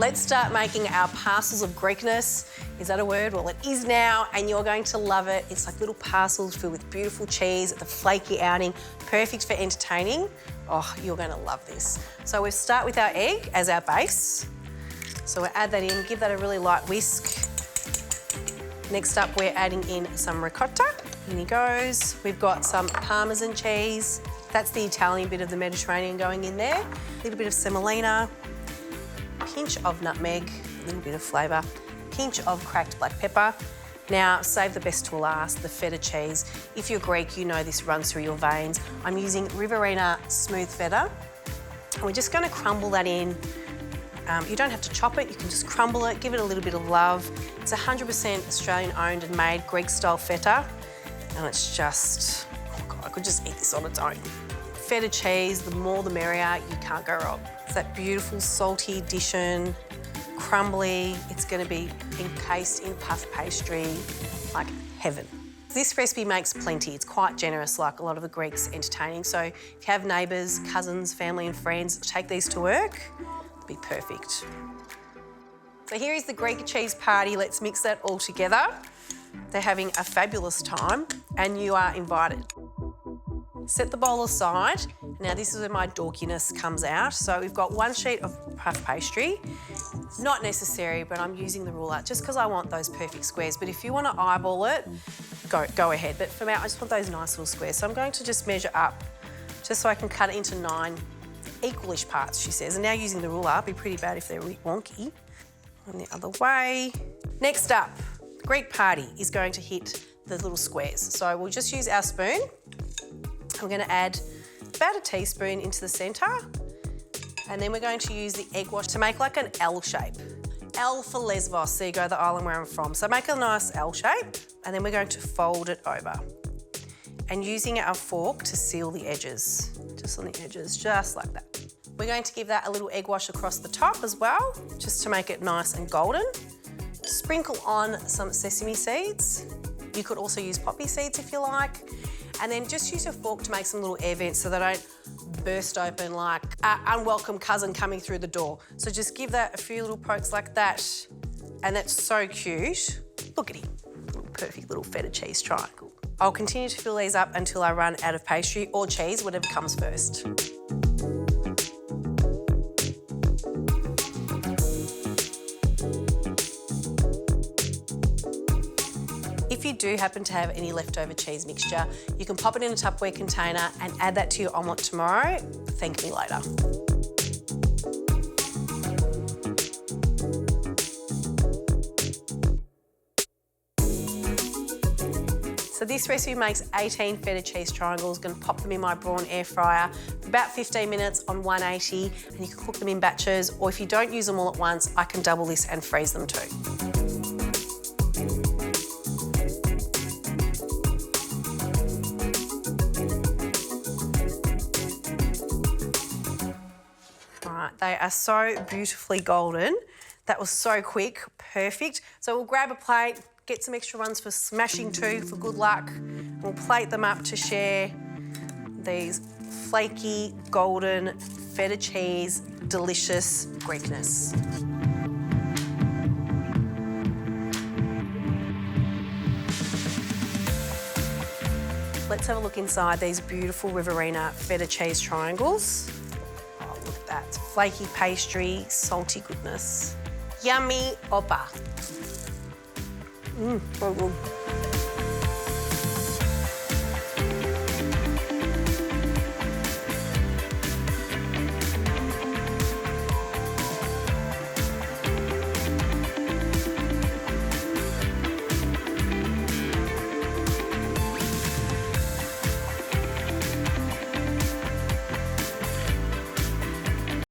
Let's start making our parcels of Greekness. Is that a word? Well, it is now, and you're going to love it. It's like little parcels filled with beautiful cheese, the flaky outing, perfect for entertaining. Oh, you're gonna love this. So we'll start with our egg as our base. So we'll add that in, give that a really light whisk. Next up, we're adding in some ricotta. In he goes. We've got some Parmesan cheese. That's the Italian bit of the Mediterranean going in there. A little bit of semolina, a pinch of nutmeg, a little bit of flavour, pinch of cracked black pepper. Now, save the best till last, the feta cheese. If you're Greek, you know this runs through your veins. I'm using Riverina smooth feta. And we're just gonna crumble that in. You don't have to chop it, you can just crumble it, give it a little bit of love. It's 100% Australian owned and made Greek style feta. And it's just, oh God, I could just eat this on its own. Feta cheese, the more the merrier, you can't go wrong. It's that beautiful salty addition, crumbly. It's gonna be encased in puff pastry, like heaven. This recipe makes plenty. It's quite generous, like a lot of the Greeks entertaining. So if you have neighbours, cousins, family and friends, take these to work, it'll be perfect. So here is the Greek cheese party. Let's mix that all together. They're having a fabulous time and you are invited. Set the bowl aside. Now this is where my dorkiness comes out. So we've got 1 sheet of puff pastry. Not necessary, but I'm using the ruler just because I want those perfect squares. But if you want to eyeball it, go ahead. But for now, I just want those nice little squares. So I'm going to just measure up just so I can cut it into 9 equalish parts, she says. And now using the ruler, it'd be pretty bad if they're really wonky. And the other way. Next up, the Greek party is going to hit the little squares. So we'll just use our spoon. I'm going to add about a teaspoon into the centre. And then we're going to use the egg wash to make like an L shape. L for Lesbos, there you go, the island where I'm from. So make a nice L shape, and then we're going to fold it over. And using our fork to seal the edges, just on the edges, just like that. We're going to give that a little egg wash across the top as well, just to make it nice and golden. Sprinkle on some sesame seeds. You could also use poppy seeds if you like. And then just use your fork to make some little air vents so they don't burst open like an unwelcome cousin coming through the door. So just give that a few little pokes like that. And that's so cute. Look at him, perfect little feta cheese triangle. I'll continue to fill these up until I run out of pastry or cheese, whatever comes first. If you do happen to have any leftover cheese mixture, you can pop it in a Tupperware container and add that to your omelette tomorrow. Thank me later. So this recipe makes 18 feta cheese triangles. Gonna pop them in my Braun air fryer for about 15 minutes on 180, and you can cook them in batches, or if you don't use them all at once, I can double this and freeze them too. They are so beautifully golden. That was so quick, perfect. So we'll grab a plate, get some extra ones for smashing too, for good luck. We'll plate them up to share these flaky, golden, feta cheese, delicious Greekness. Let's have a look inside these beautiful Riverina feta cheese triangles. Look at that, flaky pastry, salty goodness. Yummy oppa. So good.